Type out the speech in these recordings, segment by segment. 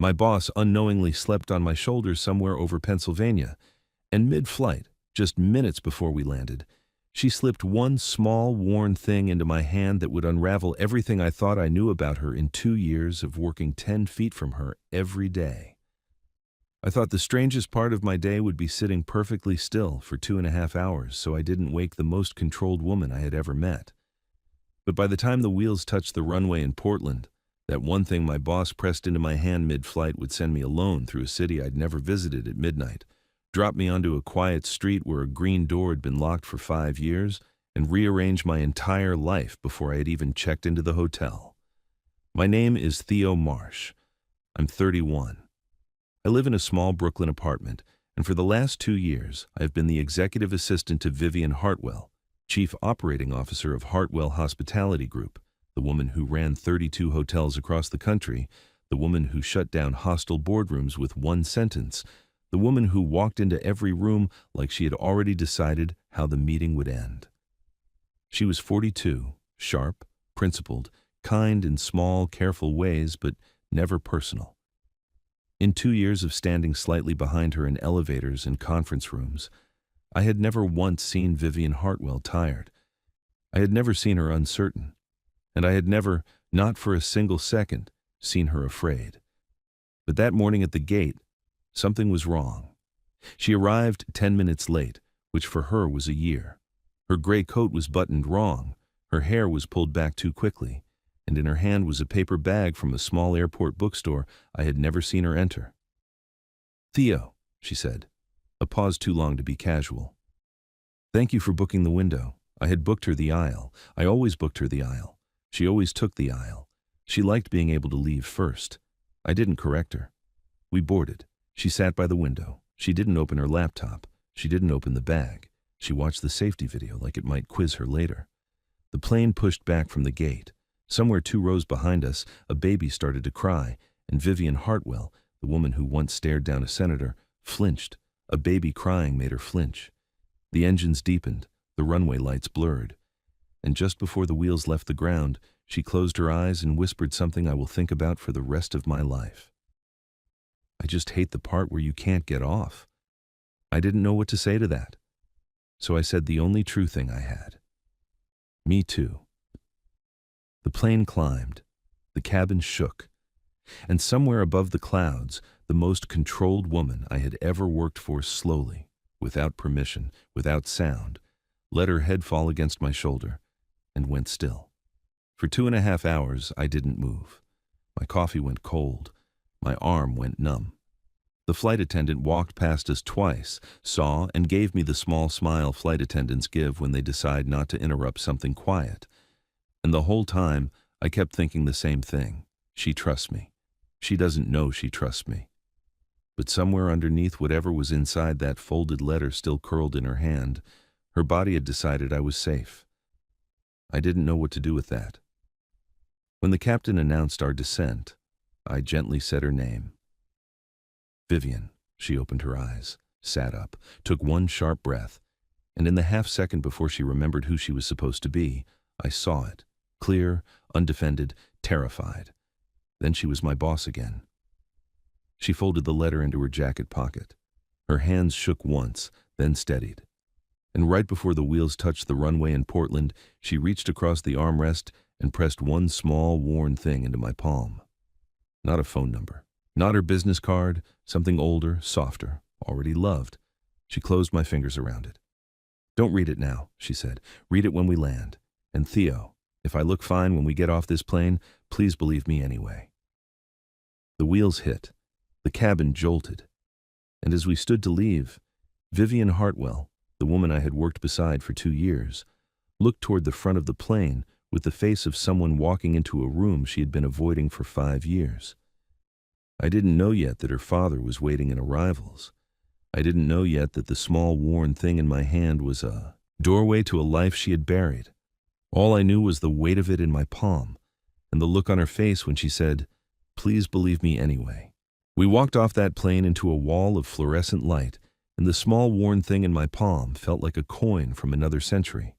My boss unknowingly slept on my shoulder somewhere over Pennsylvania, and mid-flight, just minutes before we landed, she slipped one small, worn thing into my hand that would unravel everything I thought I knew about her in 2 years of working 10 feet from her every day. I thought the strangest part of my day would be sitting perfectly still for 2.5 hours so I didn't wake the most controlled woman I had ever met. But by the time the wheels touched the runway in Portland, that one thing my boss pressed into my hand mid-flight would send me alone through a city I'd never visited at midnight, drop me onto a quiet street where a green door had been locked for 5 years, and rearrange my entire life before I had even checked into the hotel. My name is Theo Marsh. I'm 31. I live in a small Brooklyn apartment, and for the last 2 years, I have been the executive assistant to Vivian Hartwell, Chief Operating Officer of Hartwell Hospitality Group, the woman who ran 32 hotels across the country, the woman who shut down hostile boardrooms with one sentence, the woman who walked into every room like she had already decided how the meeting would end. She was 42, sharp, principled, kind in small, careful ways, but never personal. In 2 years of standing slightly behind her in elevators and conference rooms, I had never once seen Vivian Hartwell tired. I had never seen her uncertain, and I had never, not for a single second, seen her afraid. But that morning at the gate, something was wrong. She arrived 10 minutes late, which for her was a year. Her gray coat was buttoned wrong, her hair was pulled back too quickly, and in her hand was a paper bag from a small airport bookstore I had never seen her enter. "Theo," she said, a pause too long to be casual. "Thank you for booking the window. I had booked her the aisle. I always booked her the aisle. She always took the aisle. She liked being able to leave first. I didn't correct her. We boarded. She sat by the window. She didn't open her laptop. She didn't open the bag. She watched the safety video like it might quiz her later. The plane pushed back from the gate. Somewhere 2 rows behind us, a baby started to cry, and Vivian Hartwell, the woman who once stared down a senator, flinched. A baby crying made her flinch. The engines deepened, the runway lights blurred, and just before the wheels left the ground, she closed her eyes and whispered something I will think about for the rest of my life. "I just hate the part where you can't get off." I didn't know what to say to that, so I said the only true thing I had. "Me too." The plane climbed, the cabin shook, and somewhere above the clouds, the most controlled woman I had ever worked for slowly, without permission, without sound, let her head fall against my shoulder, and went still. For 2.5 hours, I didn't move. My coffee went cold. My arm went numb. The flight attendant walked past us twice, saw, and gave me the small smile flight attendants give when they decide not to interrupt something quiet. And the whole time, I kept thinking the same thing. She trusts me. She doesn't know she trusts me. But somewhere underneath whatever was inside that folded letter still curled in her hand, her body had decided I was safe. I didn't know what to do with that. When the captain announced our descent, I gently said her name. "Vivian." She opened her eyes, sat up, took one sharp breath, and in the half-second before she remembered who she was supposed to be, I saw it, clear, undefended, terrified. Then she was my boss again. She folded the letter into her jacket pocket. Her hands shook once, then steadied. And right before the wheels touched the runway in Portland, she reached across the armrest and pressed one small, worn thing into my palm. Not a phone number, not her business card, something older, softer, already loved. She closed my fingers around it. "Don't read it now," she said. "Read it when we land. And Theo, if I look fine when we get off this plane, please believe me anyway." The wheels hit. The cabin jolted. And as we stood to leave, Vivian Hartwell, the woman I had worked beside for 2 years, looked toward the front of the plane with the face of someone walking into a room she had been avoiding for 5 years. I didn't know yet that her father was waiting in arrivals. I didn't know yet that the small worn thing in my hand was a doorway to a life she had buried. All I knew was the weight of it in my palm, and the look on her face when she said, "Please believe me anyway." We walked off that plane into a wall of fluorescent light, and the small worn thing in my palm felt like a coin from another century.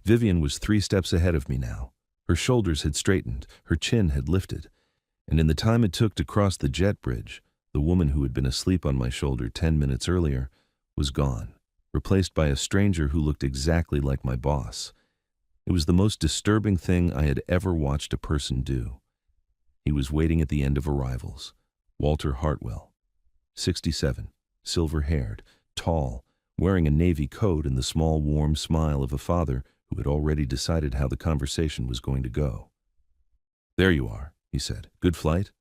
Vivian was 3 steps ahead of me now. Her shoulders had straightened, her chin had lifted, And in the time it took to cross the jet bridge, the woman who had been asleep on my shoulder 10 minutes earlier was gone, replaced by a stranger who looked exactly like my boss. It was the most disturbing thing I had ever watched a person do. He was waiting at the end of arrivals. Walter Hartwell, 67, silver-haired, tall, wearing a navy coat and the small, warm smile of a father who had already decided how the conversation was going to go. "There you are," he said. "Good flight?"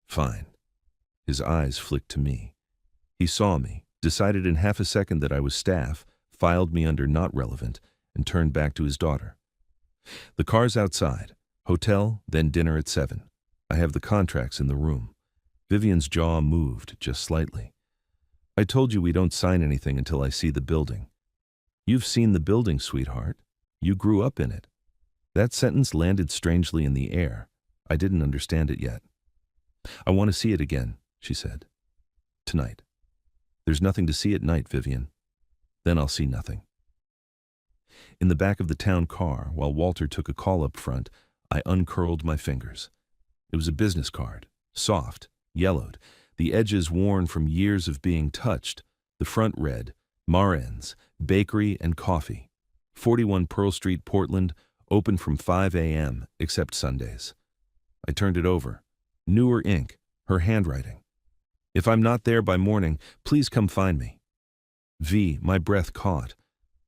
"Fine." His eyes flicked to me. He saw me, decided in half a second that I was staff, filed me under not relevant, and turned back to his daughter. "The car's outside. Hotel, then dinner at 7. I have the contracts in the room." Vivian's jaw moved just slightly. "I told you we don't sign anything until I see the building." "You've seen the building, sweetheart. You grew up in it." That sentence landed strangely in the air. I didn't understand it yet. "I want to see it again," she said. "Tonight." "There's nothing to see at night, Vivian." "Then I'll see nothing." In the back of the town car, while Walter took a call up front, I uncurled my fingers. It was a business card, soft, yellowed, the edges worn from years of being touched. The front read, "Maren's, Bakery and Coffee, 41 Pearl Street, Portland, open from 5 a.m., except Sundays." I turned it over. Newer ink, her handwriting. "If I'm not there by morning, please come find me." My breath caught.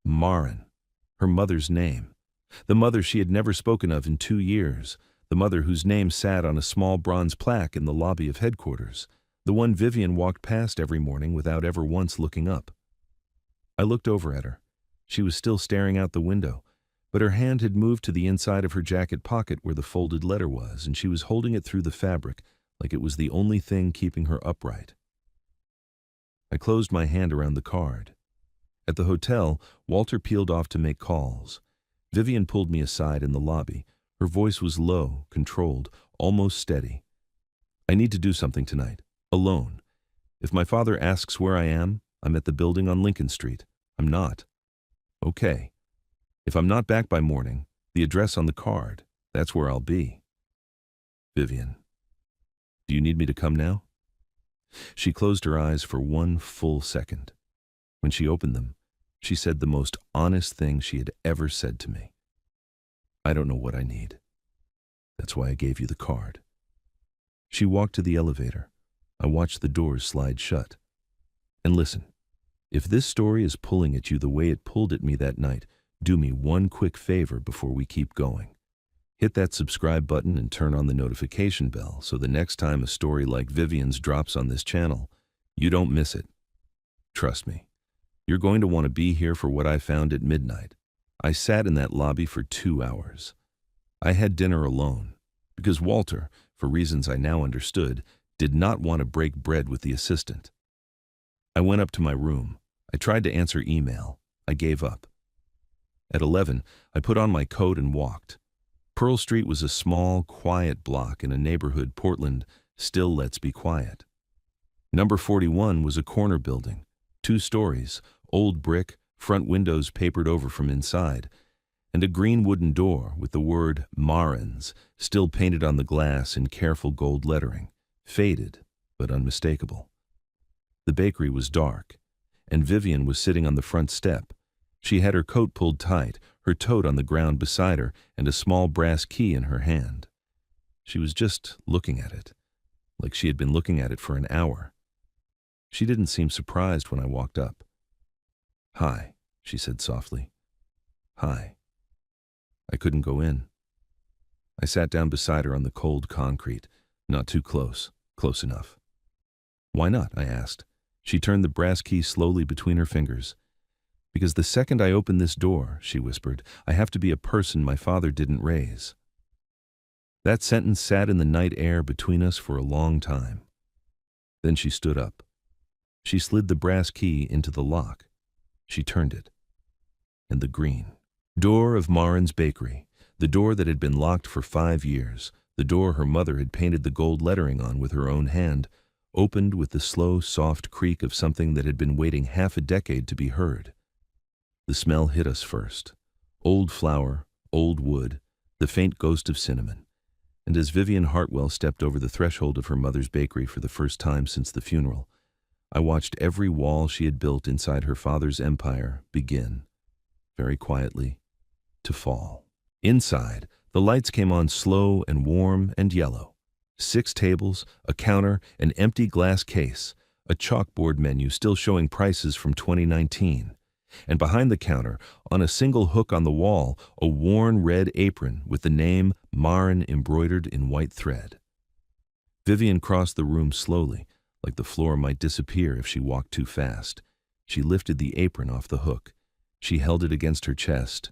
Maren. Her mother's name. The mother she had never spoken of in 2 years. The mother whose name sat on a small bronze plaque in the lobby of headquarters. The one Vivian walked past every morning without ever once looking up. I looked over at her. She was still staring out the window, but her hand had moved to the inside of her jacket pocket where the folded letter was, and she was holding it through the fabric like it was the only thing keeping her upright. I closed my hand around the card. At the hotel, Walter peeled off to make calls. Vivian pulled me aside in the lobby. Her voice was low, controlled, almost steady. "I need to do something tonight, alone. If my father asks where I am, I'm at the building on Lincoln Street. I'm not." "Okay. If I'm not back by morning, the address on the card, that's where I'll be." "Vivian, do you need me to come now?" She closed her eyes for one full second. When she opened them, she said the most honest thing she had ever said to me. "I don't know what I need. That's why I gave you the card." She walked to the elevator. I watched the doors slide shut. "And listen, if this story is pulling at you the way it pulled at me that night, do me one quick favor before we keep going. Hit that subscribe button and turn on the notification bell so the next time a story like Vivian's drops on this channel, you don't miss it. Trust me, you're going to want to be here for what I found at midnight. I sat in that lobby for 2 hours. I had dinner alone, because Walter, for reasons I now understood, did not want to break bread with the assistant. I went up to my room. I tried to answer email. I gave up. At 11, I put on my coat and walked. Pearl Street was a small, quiet block in a neighborhood Portland still lets be quiet. Number 41 was a corner building, 2 stories, old brick, front windows papered over from inside, and a green wooden door with the word Maren's still painted on the glass in careful gold lettering, faded but unmistakable. The bakery was dark, and Vivian was sitting on the front step. She had her coat pulled tight, her tote on the ground beside her, and a small brass key in her hand. She was just looking at it, like she had been looking at it for an hour. She didn't seem surprised when I walked up. "Hi," she said softly. "Hi." I couldn't go in. I sat down beside her on the cold concrete, not too close, close enough. "Why not?" I asked. She turned the brass key slowly between her fingers. "Because the second I open this door," she whispered, "I have to be a person my father didn't raise." That sentence sat in the night air between us for a long time. Then she stood up. She slid the brass key into the lock. She turned it. And the green door of Maren's Bakery, the door that had been locked for 5 years, the door her mother had painted the gold lettering on with her own hand, opened with the slow, soft creak of something that had been waiting half a decade to be heard. The smell hit us first. Old flour, old wood, the faint ghost of cinnamon. And as Vivian Hartwell stepped over the threshold of her mother's bakery for the first time since the funeral, I watched every wall she had built inside her father's empire begin, very quietly, to fall. Inside, the lights came on slow and warm and yellow. 6 tables, a counter, an empty glass case, a chalkboard menu still showing prices from 2019. And behind the counter, on a single hook on the wall, a worn red apron with the name Maren embroidered in white thread. Vivian crossed the room slowly, like the floor might disappear if she walked too fast. She lifted the apron off the hook. She held it against her chest,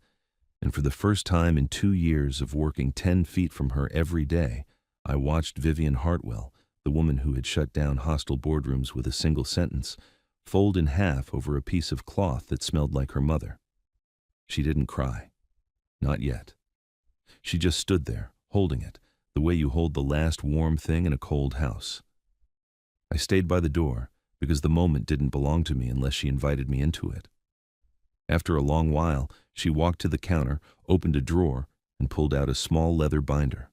and for the first time in 2 years of working 10 feet from her every day, I watched Vivian Hartwell, the woman who had shut down hostile boardrooms with a single sentence, fold in half over a piece of cloth that smelled like her mother. She didn't cry. Not yet. She just stood there, holding it, the way you hold the last warm thing in a cold house. I stayed by the door, because the moment didn't belong to me unless she invited me into it. After a long while, she walked to the counter, opened a drawer, and pulled out a small leather binder.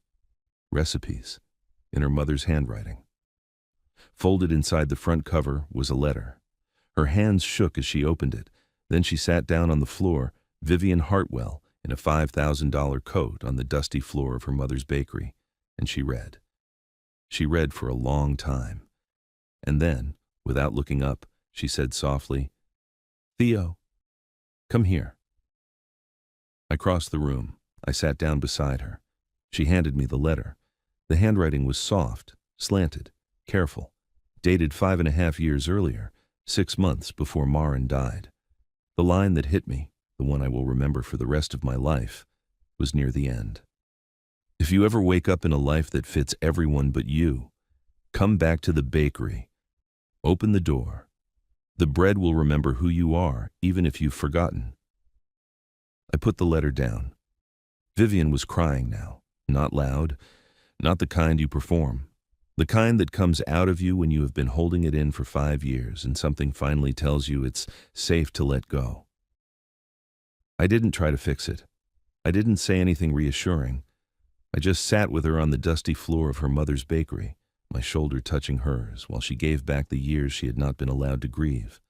Recipes, in her mother's handwriting. Folded inside the front cover was a letter. Her hands shook as she opened it. Then she sat down on the floor, Vivian Hartwell, in a $5,000 coat on the dusty floor of her mother's bakery, and she read. She read for a long time. And then, without looking up, she said softly, "Theo, come here." I crossed the room. I sat down beside her. She handed me the letter. The handwriting was soft, slanted, careful, dated 5.5 years earlier, 6 months before Maren died. The line that hit me, the one I will remember for the rest of my life, was near the end. If you ever wake up in a life that fits everyone but you, come back to the bakery. Open the door. The bread will remember who you are, even if you've forgotten. I put the letter down. Vivian was crying now, not loud, not the kind you perform, the kind that comes out of you when you have been holding it in for 5 years and something finally tells you it's safe to let go. I didn't try to fix it. I didn't say anything reassuring. I just sat with her on the dusty floor of her mother's bakery, my shoulder touching hers, while she gave back the years she had not been allowed to grieve.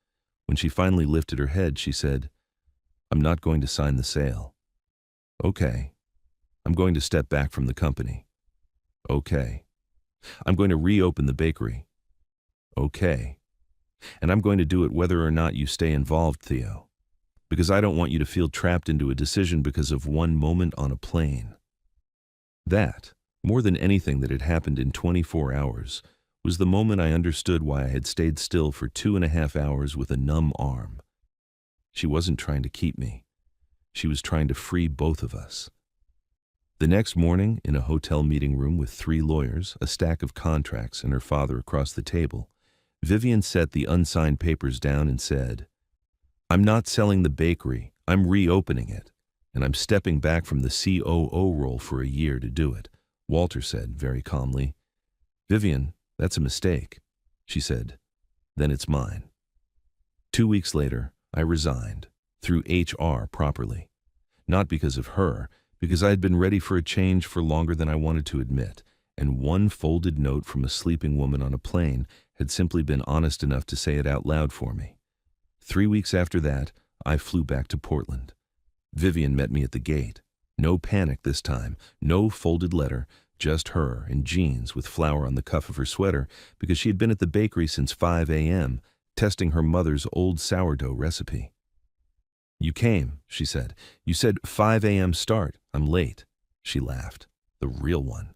When she finally lifted her head, she said, "I'm not going to sign the sale." "Okay. I'm going to step back from the company." "Okay. I'm going to reopen the bakery." "Okay. And I'm going to do it whether or not you stay involved, Theo. Because I don't want you to feel trapped into a decision because of one moment on a plane." That, more than anything that had happened in 24 hours, was the moment I understood why I had stayed still for 2.5 hours with a numb arm. She wasn't trying to keep me. She was trying to free both of us. The next morning, in a hotel meeting room with 3 lawyers, a stack of contracts, and her father across the table, Vivian set the unsigned papers down and said, "I'm not selling the bakery, I'm reopening it, and I'm stepping back from the COO role for a year to do it." Walter said, very calmly, "Vivian, that's a mistake," she said. "Then it's mine." 2 weeks later, I resigned, through HR properly. Not because of her, because I had been ready for a change for longer than I wanted to admit, and one folded note from a sleeping woman on a plane had simply been honest enough to say it out loud for me. 3 weeks after that, I flew back to Portland. Vivian met me at the gate. No panic this time, no folded letter, just her in jeans with flour on the cuff of her sweater because she had been at the bakery since 5 a.m., testing her mother's old sourdough recipe. "You came," she said. "You said 5 a.m. start. I'm late." She laughed. The real one.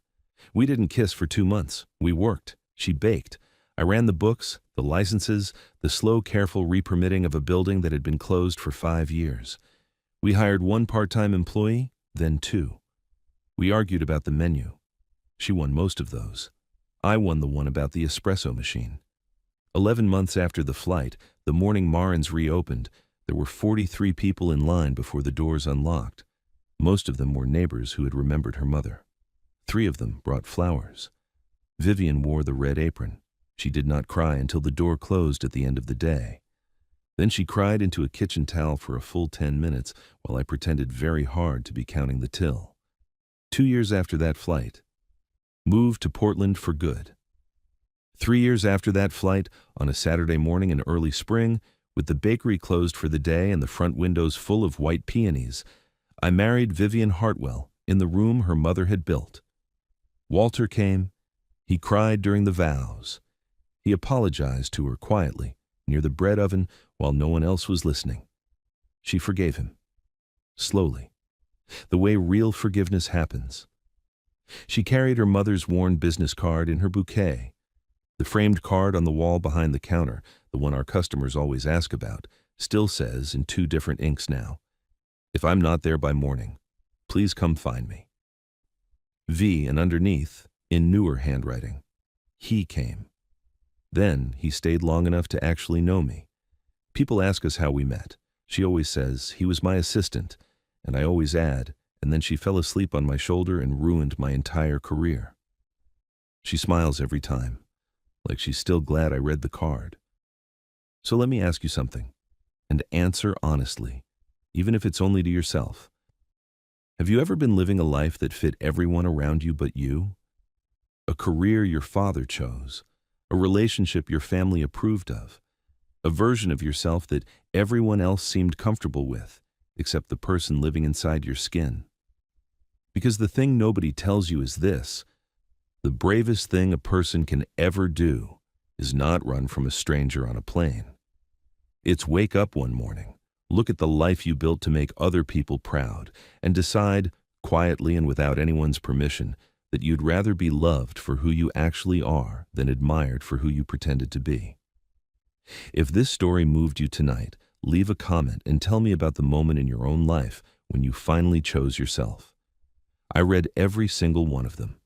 "We didn't kiss for 2 months. We worked. She baked. I ran the books, the licenses, the slow, careful re-permitting of a building that had been closed for 5 years. We hired 1 part-time employee, then 2. We argued about the menu. She won most of those. I won the one about the espresso machine. 11 months after the flight, the morning Maren's reopened, there were 43 people in line before the doors unlocked. Most of them were neighbors who had remembered her mother. 3 of them brought flowers. Vivian wore the red apron. She did not cry until the door closed at the end of the day. Then she cried into a kitchen towel for a full 10 minutes while I pretended very hard to be counting the till. 2 years after that flight, moved to Portland for good. 3 years after that flight, on a Saturday morning in early spring, with the bakery closed for the day and the front windows full of white peonies, I married Vivian Hartwell in the room her mother had built. Walter came. He cried during the vows. He apologized to her quietly, near the bread oven, while no one else was listening. She forgave him. Slowly. The way real forgiveness happens. She carried her mother's worn business card in her bouquet. The framed card on the wall behind the counter, the one our customers always ask about, still says in 2 different inks now, "If I'm not there by morning, please come find me." V, and underneath, in newer handwriting, "He came." Then he stayed long enough to actually know me. People ask us how we met. She always says, "He was my assistant," and I always add, "And then she fell asleep on my shoulder and ruined my entire career." She smiles every time, like she's still glad I read the card. So let me ask you something, and answer honestly, even if it's only to yourself. Have you ever been living a life that fit everyone around you but you? A career your father chose, a relationship your family approved of, a version of yourself that everyone else seemed comfortable with, except the person living inside your skin? Because the thing nobody tells you is this: the bravest thing a person can ever do is not run from a stranger on a plane. It's wake up one morning, look at the life you built to make other people proud, and decide, quietly and without anyone's permission, that you'd rather be loved for who you actually are than admired for who you pretended to be. If this story moved you tonight, leave a comment and tell me about the moment in your own life when you finally chose yourself. I read every single one of them.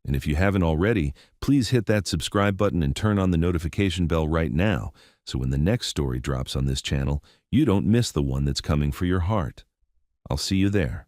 And if you haven't already, please hit that subscribe button and turn on the notification bell right now, so when the next story drops on this channel, you don't miss the one that's coming for your heart. I'll see you there.